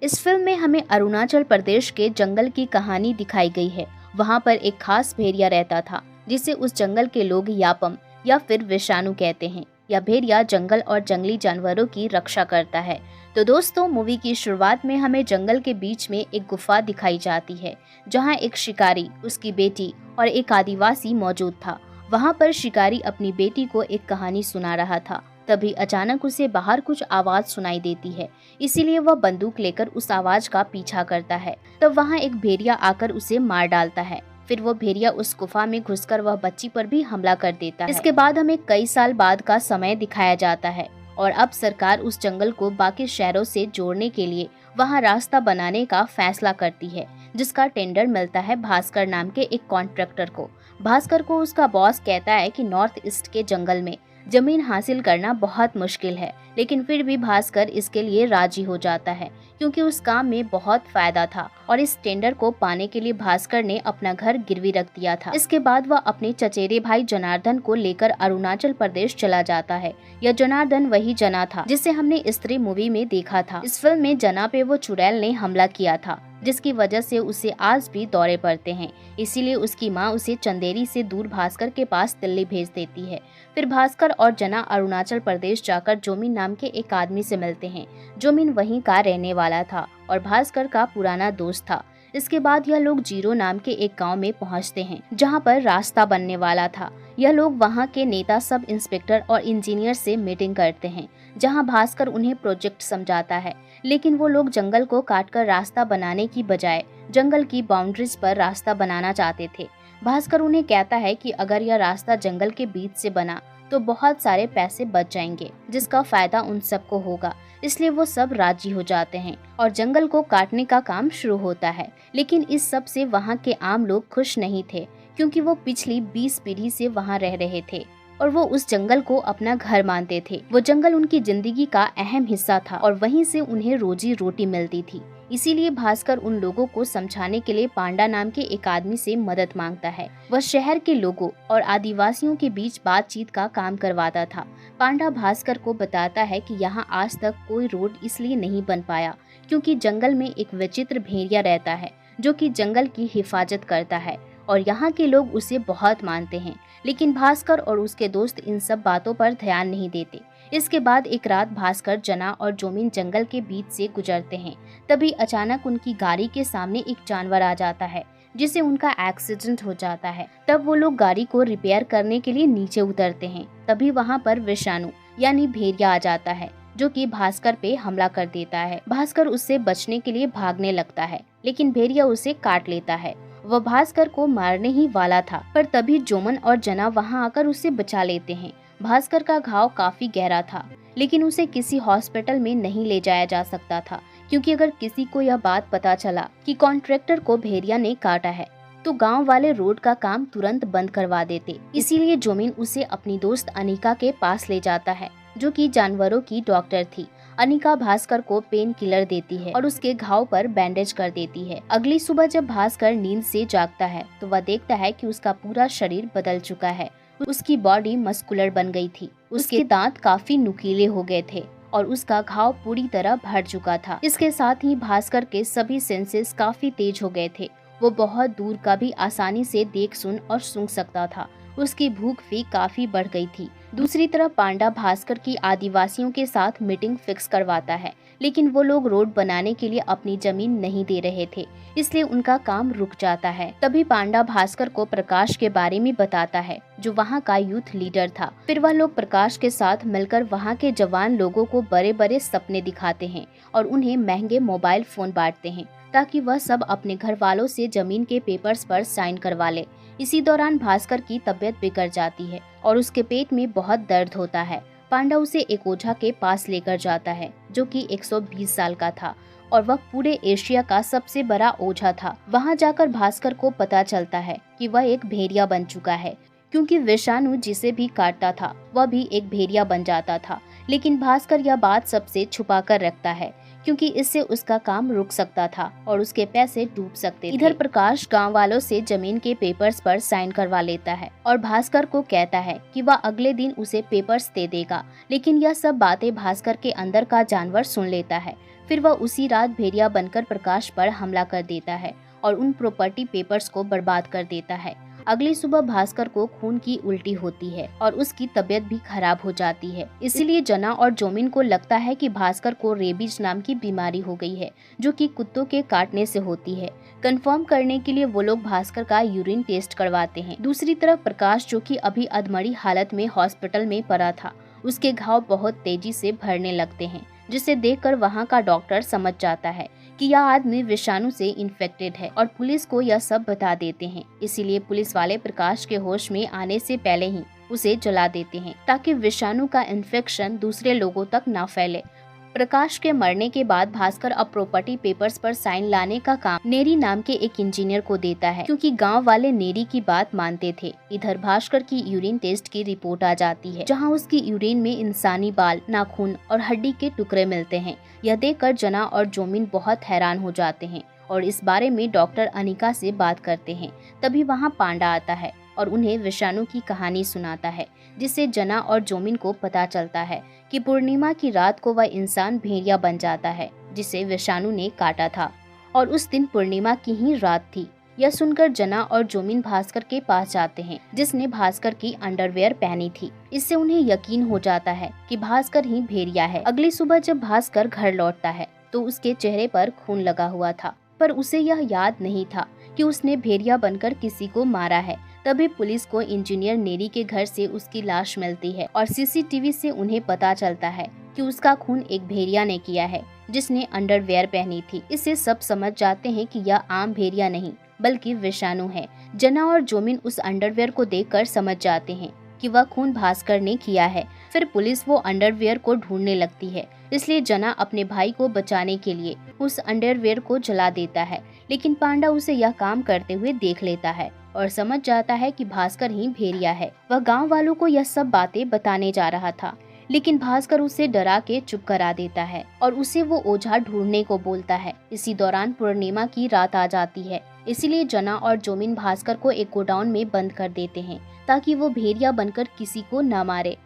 इस फिल्म में हमें अरुणाचल प्रदेश के जंगल की कहानी दिखाई गई है। वहाँ पर एक खास भेड़िया रहता था जिसे उस जंगल के लोग यापम या फिर विषाणु कहते हैं। यह भेड़िया जंगल और जंगली जानवरों की रक्षा करता है। तो दोस्तों, मूवी की शुरुआत में हमें जंगल के बीच में एक गुफा दिखाई जाती है जहाँ एक शिकारी, उसकी बेटी और एक आदिवासी मौजूद था। वहाँ पर शिकारी अपनी बेटी को एक कहानी सुना रहा था। तभी अचानक उसे बाहर कुछ आवाज सुनाई देती है, इसीलिए वह बंदूक लेकर उस आवाज का पीछा करता है। तब वहाँ एक भेड़िया आकर उसे मार डालता है। फिर वो भेड़िया उस गुफा में घुसकर वह बच्ची पर भी हमला कर देता है। इसके बाद हमें कई साल बाद का समय दिखाया जाता है और अब सरकार उस जंगल को बाकी शहरों से जोड़ने के लिए वहाँ रास्ता बनाने का फैसला करती है, जिसका टेंडर मिलता है भास्कर नाम के एक कॉन्ट्रैक्टर को। भास्कर को उसका बॉस कहता है कि नॉर्थ ईस्ट के जंगल में जमीन हासिल करना बहुत मुश्किल है, लेकिन फिर भी भास्कर इसके लिए राजी हो जाता है क्योंकि उस काम में बहुत फायदा था और इस टेंडर को पाने के लिए भास्कर ने अपना घर गिरवी रख दिया था। इसके बाद वह अपने चचेरे भाई जनार्दन को लेकर अरुणाचल प्रदेश चला जाता है। यह जनार्दन वही जना था जिसे हमने स्त्री मूवी में देखा था। इस फिल्म में जना पे वो चुड़ैल ने हमला किया था, जिसकी वजह से उसे आज भी दौरे पड़ते हैं। इसीलिए उसकी माँ उसे चंदेरी से दूर भास्कर के पास दिल्ली भेज देती है। फिर भास्कर और जना अरुणाचल प्रदेश जाकर जोमिन नाम के एक आदमी से मिलते हैं। जोमिन वहीं का रहने वाला था और भास्कर का पुराना दोस्त था। इसके बाद यह लोग जीरो नाम के एक गांव में पहुंचते हैं जहां पर रास्ता बनने वाला था। यह लोग वहां के नेता, सब इंस्पेक्टर और इंजीनियर से मीटिंग करते हैं, जहां भास्कर उन्हें प्रोजेक्ट समझाता है। लेकिन वो लोग जंगल को काटकर रास्ता बनाने की बजाय जंगल की बाउंड्रीज पर रास्ता बनाना चाहते थे। भास्कर उन्हें कहता है कि अगर यह रास्ता जंगल के बीच से बना तो बहुत सारे पैसे बच जाएंगे, जिसका फायदा उन सबको होगा। इसलिए वो सब राजी हो जाते हैं और जंगल को काटने का काम शुरू होता है। लेकिन इस सब से वहाँ के आम लोग खुश नहीं थे, क्योंकि वो पिछली 20 पीढ़ी से वहाँ रह रहे थे और वो उस जंगल को अपना घर मानते थे। वो जंगल उनकी जिंदगी का अहम हिस्सा था और वहीं से उन्हें रोजी रोटी मिलती थी। इसीलिए भास्कर उन लोगों को समझाने के लिए पांडा नाम के एक आदमी से मदद मांगता है। वह शहर के लोगों और आदिवासियों के बीच बातचीत का काम करवाता था। पांडा भास्कर को बताता है कि यहाँ आज तक कोई रोड इसलिए नहीं बन पाया क्योंकि जंगल में एक विचित्र भेड़िया रहता है जो कि जंगल की हिफाजत करता है और यहाँ के लोग उसे बहुत मानते हैं। लेकिन भास्कर और उसके दोस्त इन सब बातों पर ध्यान नहीं देते। इसके बाद एक रात भास्कर, जना और जोमिन जंगल के बीच से गुजरते हैं। तभी अचानक उनकी गाड़ी के सामने एक जानवर आ जाता है, जिससे उनका एक्सीडेंट हो जाता है। तब वो लोग गाड़ी को रिपेयर करने के लिए नीचे उतरते हैं। तभी वहाँ पर विषाणु यानी भेड़िया आ जाता है, जो कि भास्कर पे हमला कर देता है। भास्कर उससे बचने के लिए भागने लगता है, लेकिन भेड़िया उसे काट लेता है। वह भास्कर को मारने ही वाला था, पर तभी जोमन और जना वहां आकर उसे बचा लेते हैं। भास्कर का घाव काफी गहरा था, लेकिन उसे किसी हॉस्पिटल में नहीं ले जाया जा सकता था, क्योंकि अगर किसी को यह बात पता चला कि कॉन्ट्रैक्टर को भेड़िया ने काटा है तो गांव वाले रोड का काम तुरंत बंद करवा देते। इसीलिए जोमिन उसे अपनी दोस्त अनिका के पास ले जाता है, जो कि जानवरों की डॉक्टर थी। अनिका भास्कर को पेन किलर देती है और उसके घाव पर बैंडेज कर देती है। अगली सुबह जब भास्कर नींद से जागता है तो वह देखता है कि उसका पूरा शरीर बदल चुका है। उसकी बॉडी मस्कुलर बन गई थी, उसके दांत काफी नुकीले हो गए थे और उसका घाव पूरी तरह भर चुका था। इसके साथ ही भास्कर के सभी सेंसेस काफी तेज हो गए थे। वो बहुत दूर का भी आसानी से देख, सुन और सूंघ सकता था। उसकी भूख भी काफी बढ़ गई थी। दूसरी तरफ पांडा भास्कर की आदिवासियों के साथ मीटिंग फिक्स करवाता है, लेकिन वो लोग रोड बनाने के लिए अपनी जमीन नहीं दे रहे थे, इसलिए उनका काम रुक जाता है। तभी पांडा भास्कर को प्रकाश के बारे में बताता है, जो वहाँ का यूथ लीडर था। फिर वह लोग प्रकाश के साथ मिलकर वहाँ के जवान लोगों को बड़े बड़े सपने दिखाते हैं और उन्हें महंगे मोबाइल फोन बांटते हैं, ताकि वह सब अपने घर वालों से जमीन के पेपर्स पर साइन करवा ले। इसी दौरान भास्कर की तबीयत बिगड़ जाती है और उसके पेट में बहुत दर्द होता है। पांडा उसे एक ओझा के पास लेकर जाता है, जो कि 120 साल का था और वह पूरे एशिया का सबसे बड़ा ओझा था। वहां जाकर भास्कर को पता चलता है कि वह एक भेड़िया बन चुका है, क्योंकि विषाणु जिसे भी काटता था वह भी एक भेड़िया बन जाता था। लेकिन भास्कर यह बात सबसे छुपा कर रखता है, क्योंकि इससे उसका काम रुक सकता था और उसके पैसे डूब सकते थे। इधर प्रकाश गांव वालों से जमीन के पेपर्स पर साइन करवा लेता है और भास्कर को कहता है कि वह अगले दिन उसे पेपर्स दे देगा, लेकिन यह सब बातें भास्कर के अंदर का जानवर सुन लेता है। फिर वह उसी रात भेड़िया बनकर प्रकाश पर हमला कर देता है और उन प्रॉपर्टी पेपर्स को बर्बाद कर देता है। अगली सुबह भास्कर को खून की उल्टी होती है और उसकी तबीयत भी खराब हो जाती है। इसीलिए जना और जोमिन को लगता है कि भास्कर को रेबीज नाम की बीमारी हो गई है, जो कि कुत्तों के काटने से होती है। कंफर्म करने के लिए वो लोग भास्कर का यूरिन टेस्ट करवाते हैं। दूसरी तरफ प्रकाश, जो कि अभी अधमरी हालत में हॉस्पिटल में पड़ा था, उसके घाव बहुत तेजी से भरने लगते हैं, जिसे देखकर वहाँ का डॉक्टर समझ जाता है कि यह आदमी विषाणु से इन्फेक्टेड है और पुलिस को यह सब बता देते हैं। इसीलिए पुलिस वाले प्रकाश के होश में आने से पहले ही उसे जला देते हैं ताकि विषाणु का इन्फेक्शन दूसरे लोगों तक न फैले। प्रकाश के मरने के बाद भास्कर अब प्रॉपर्टी पेपर्स पर साइन लाने का काम नेरी नाम के एक इंजीनियर को देता है, क्योंकि गांव वाले नेरी की बात मानते थे। इधर भास्कर की यूरिन टेस्ट की रिपोर्ट आ जाती है, जहां उसकी यूरिन में इंसानी बाल, नाखून और हड्डी के टुकड़े मिलते हैं। यह देखकर जना और जोमिन बहुत हैरान हो जाते हैं और इस बारे में डॉक्टर अनिका से बात करते हैं। तभी वहाँ पांडा आता है और उन्हें विषाणु की कहानी सुनाता है, जिससे जना और जोमिन को पता चलता है कि पूर्णिमा की रात को वह इंसान भेड़िया बन जाता है जिसे विषाणु ने काटा था और उस दिन पूर्णिमा की ही रात थी। यह सुनकर जना और जोमिन भास्कर के पास जाते हैं, जिसने भास्कर की अंडरवेयर पहनी थी। इससे उन्हें यकीन हो जाता है कि भास्कर ही भेड़िया है। अगली सुबह जब भास्कर घर लौटता है तो उसके चेहरे पर खून लगा हुआ था, पर उसे यह याद नहीं था कि उसने भेड़िया बनकर किसी को मारा है। तभी पुलिस को इंजीनियर नेरी के घर से उसकी लाश मिलती है और सीसीटीवी से उन्हें पता चलता है कि उसका खून एक भेड़िया ने किया है, जिसने अंडरवेयर पहनी थी। इससे सब समझ जाते हैं कि यह आम भेड़िया नहीं बल्कि विषाणु है। जना और जोमिन उस अंडरवेयर को देखकर समझ जाते हैं कि वह खून भास्कर ने किया है। फिर पुलिस वो अंडरवेयर को ढूंढने लगती है, इसलिए जना अपने भाई को बचाने के लिए उस अंडरवेयर को जला देता है, लेकिन पांडा उसे यह काम करते हुए देख लेता है और समझ जाता है कि भास्कर ही भेड़िया है। वह गांव वालों को यह सब बातें बताने जा रहा था, लेकिन भास्कर उसे डरा के चुप करा देता है और उसे वो ओझा ढूंढने को बोलता है। इसी दौरान पूर्णिमा की रात आ जाती है, इसीलिए जना और जोमिन भास्कर को एक गोडाउन में बंद कर देते हैं ताकि वो भेड़िया बनकर किसी को न मारे।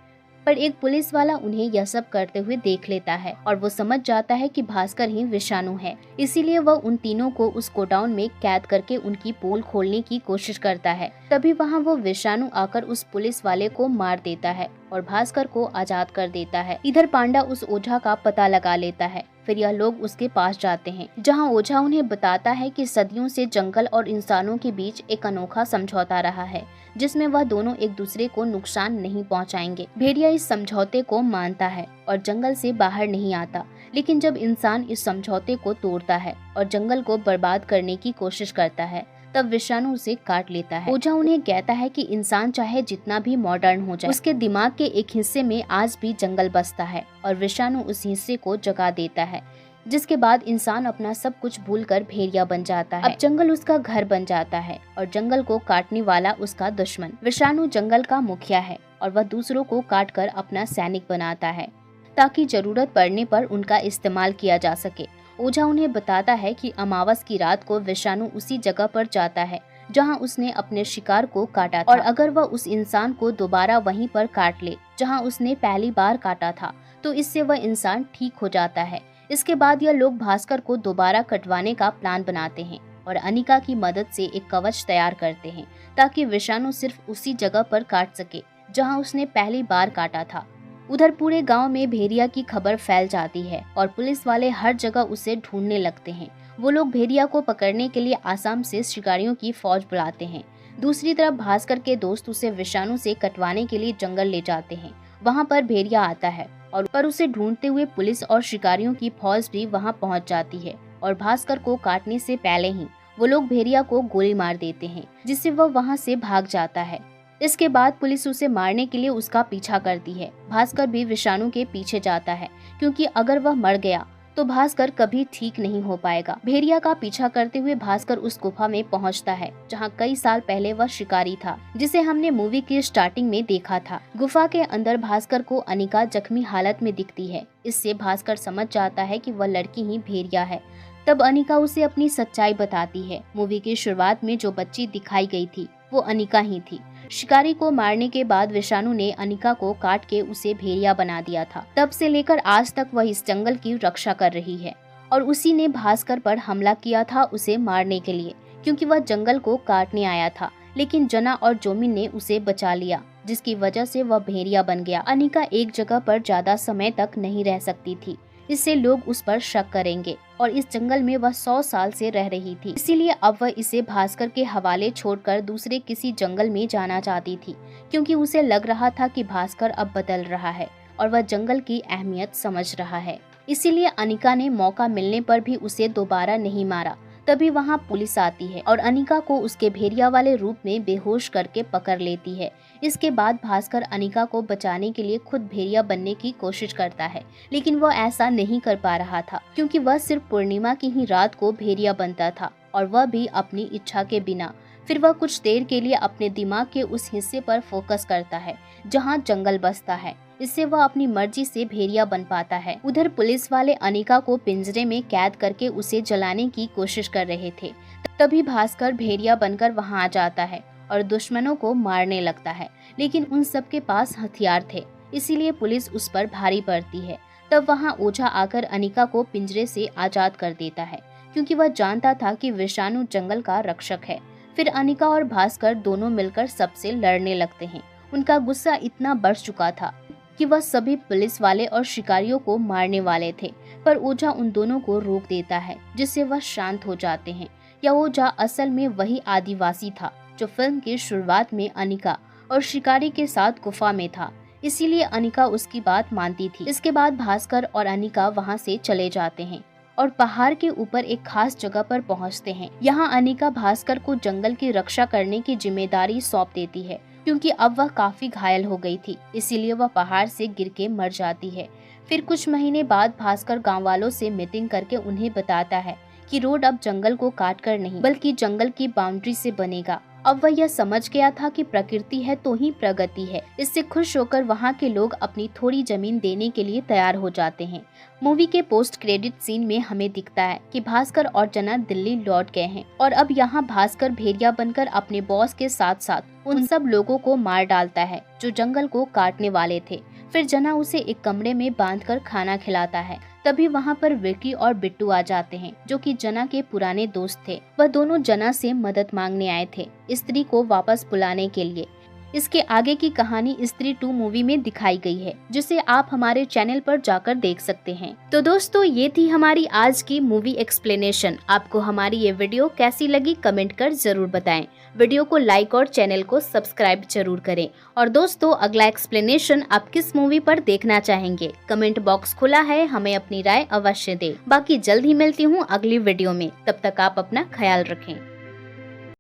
पर एक पुलिस वाला उन्हें यह सब करते हुए देख लेता है और वो समझ जाता है कि भास्कर ही विषाणु है। इसीलिए वह उन तीनों को उस गोडाउन में कैद करके उनकी पोल खोलने की कोशिश करता है। तभी वहाँ वो विषाणु आकर उस पुलिस वाले को मार देता है और भास्कर को आजाद कर देता है। इधर पांडा उस ओझा का पता लगा लेता है। फिर यह लोग उसके पास जाते हैं, जहां ओझा उन्हें बताता है कि सदियों से जंगल और इंसानों के बीच एक अनोखा समझौता रहा है, जिसमें वह दोनों एक दूसरे को नुकसान नहीं पहुंचाएंगे। भेड़िया इस समझौते को मानता है और जंगल से बाहर नहीं आता, लेकिन जब इंसान इस समझौते को तोड़ता है और जंगल को बर्बाद करने की कोशिश करता है, तब विषाणु उसे काट लेता है। ओझा उन्हें कहता है कि इंसान चाहे जितना भी मॉडर्न हो जाए, उसके दिमाग के एक हिस्से में आज भी जंगल बसता है और विषाणु उस हिस्से को जगा देता है, जिसके बाद इंसान अपना सब कुछ भूलकर भेड़िया बन जाता है। अब जंगल उसका घर बन जाता है और जंगल को काटने वाला उसका दुश्मन। विषाणु जंगल का मुखिया है और वह दूसरों को काट कर अपना सैनिक बनाता है ताकि जरूरत पड़ने पर उनका इस्तेमाल किया जा सके। ओझा उन्हें बताता है कि अमावस की रात को विषाणु उसी जगह पर जाता है जहां उसने अपने शिकार को काटा था, और अगर वह उस इंसान को दोबारा वहीं पर काट ले जहां उसने पहली बार काटा था, तो इससे वह इंसान ठीक हो जाता है। इसके बाद यह लोग भास्कर को दोबारा कटवाने का प्लान बनाते हैं और अनिका की मदद से एक कवच तैयार करते हैं ताकि विषाणु सिर्फ उसी जगह पर काट सके जहां उसने पहली बार काटा था। उधर पूरे गांव में भेड़िया की खबर फैल जाती है और पुलिस वाले हर जगह उसे ढूंढने लगते हैं। वो लोग भेड़िया को पकड़ने के लिए आसाम से शिकारियों की फौज बुलाते हैं। दूसरी तरफ भास्कर के दोस्त उसे विषाणु से कटवाने के लिए जंगल ले जाते हैं। वहाँ पर भेड़िया आता है और पर उसे ढूंढते हुए पुलिस और शिकारियों की फौज भी वहाँ पहुँच जाती है और भास्कर को काटने से पहले ही वो लोग भेड़िया को गोली मार देते हैं, जिससे वह वहाँ से भाग जाता है। इसके बाद पुलिस उसे मारने के लिए उसका पीछा करती है। भास्कर भी विषाणु के पीछे जाता है, क्योंकि अगर वह मर गया तो भास्कर कभी ठीक नहीं हो पाएगा। भेड़िया का पीछा करते हुए भास्कर उस गुफा में पहुंचता है जहां कई साल पहले वह शिकारी था, जिसे हमने मूवी की स्टार्टिंग में देखा था। गुफा के अंदर भास्कर को अनिका जख्मी हालत में दिखती है। इससे भास्कर समझ जाता है कि वह लड़की ही भेड़िया है। तब अनिका उसे अपनी सच्चाई बताती है। मूवी की शुरुआत में जो बच्ची दिखाई गई थी वो अनिका ही थी। शिकारी को मारने के बाद विषाणु ने अनिका को काट के उसे भेड़िया बना दिया था। तब से लेकर आज तक वह इस जंगल की रक्षा कर रही है और उसी ने भास्कर पर हमला किया था उसे मारने के लिए, क्योंकि वह जंगल को काटने आया था। लेकिन जना और जोमिन ने उसे बचा लिया, जिसकी वजह से वह भेड़िया बन गया। अनिका एक जगह पर ज्यादा समय तक नहीं रह सकती थी, इससे लोग उस पर शक करेंगे और इस जंगल में वह 100 साल से रह रही थी। इसीलिए अब वह इसे भास्कर के हवाले छोड़कर दूसरे किसी जंगल में जाना चाहती थी, क्योंकि उसे लग रहा था कि भास्कर अब बदल रहा है और वह जंगल की अहमियत समझ रहा है। इसीलिए अनिका ने मौका मिलने पर भी उसे दोबारा नहीं मारा। तभी वहाँ पुलिस आती है और अनिका को उसके भेड़िया वाले रूप में बेहोश करके पकड़ लेती है। इसके बाद भास्कर अनिका को बचाने के लिए खुद भेड़िया बनने की कोशिश करता है, लेकिन वह ऐसा नहीं कर पा रहा था, क्योंकि वह सिर्फ पूर्णिमा की ही रात को भेड़िया बनता था और वह भी अपनी इच्छा के बिना। फिर वह कुछ देर के लिए अपने दिमाग के उस हिस्से पर फोकस करता है जहाँ जंगल बसता है। इससे वह अपनी मर्जी से भेड़िया बन पाता है। उधर पुलिस वाले अनिका को पिंजरे में कैद करके उसे जलाने की कोशिश कर रहे थे। तभी भास्कर भेड़िया बनकर वहां आ जाता है और दुश्मनों को मारने लगता है, लेकिन उन सब के पास हथियार थे, इसीलिए पुलिस उस पर भारी पड़ती है। तब वहां ओझा आकर अनिका को पिंजरे से आजाद कर देता है, क्योंकि वह जानता था कि विषाणु जंगल का रक्षक है। फिर अनिका और भास्कर दोनों मिलकर सबसे लड़ने लगते हैं। उनका गुस्सा इतना बढ़ चुका था कि वह सभी पुलिस वाले और शिकारियों को मारने वाले थे, पर ओझा उन दोनों को रोक देता है, जिससे वह शांत हो जाते हैं। या ओझा असल में वही आदिवासी था जो फिल्म की शुरुआत में अनिका और शिकारी के साथ गुफा में था, इसीलिए अनिका उसकी बात मानती थी। इसके बाद भास्कर और अनिका वहाँ से चले जाते हैं और पहाड़ के ऊपर एक खास जगह पर पहुँचते हैं। यहाँ अनिका भास्कर को जंगल की रक्षा करने की जिम्मेदारी सौंप देती है, क्योंकि अब वह काफी घायल हो गई थी, इसीलिए वह पहाड़ से गिर के मर जाती है। फिर कुछ महीने बाद भास्कर गांव वालों से मीटिंग करके उन्हें बताता है कि रोड अब जंगल को काट कर नहीं बल्कि जंगल की बाउंड्री से बनेगा। अब वह यह समझ गया था कि प्रकृति है तो ही प्रगति है। इससे खुश होकर वहाँ के लोग अपनी थोड़ी जमीन देने के लिए तैयार हो जाते हैं। मूवी के पोस्ट क्रेडिट सीन में हमें दिखता है कि भास्कर और जना दिल्ली लौट गए हैं और अब यहाँ भास्कर भेड़िया बनकर अपने बॉस के साथ साथ उन सब लोगों को मार डालता है जो जंगल को काटने वाले थे। फिर जना उसे एक कमरे में बांधकर खाना खिलाता है। तभी वहाँ पर विक्की और बिट्टू आ जाते हैं, जो कि जना के पुराने दोस्त थे। वह दोनों जना से मदद मांगने आए थे स्त्री को वापस बुलाने के लिए। इसके आगे की कहानी स्त्री 2 मूवी में दिखाई गई है, जिसे आप हमारे चैनल पर जाकर देख सकते हैं। तो दोस्तों, ये थी हमारी आज की मूवी एक्सप्लेनेशन। आपको हमारी ये वीडियो कैसी लगी कमेंट कर जरूर बताएं। वीडियो को लाइक और चैनल को सब्सक्राइब जरूर करें। और दोस्तों, अगला एक्सप्लेनेशन आप किस मूवी पर देखना चाहेंगे, कमेंट बॉक्स खुला है, हमें अपनी राय अवश्य दें। बाकी जल्द ही मिलती हूँ अगली वीडियो में। तब तक आप अपना ख्याल रखें।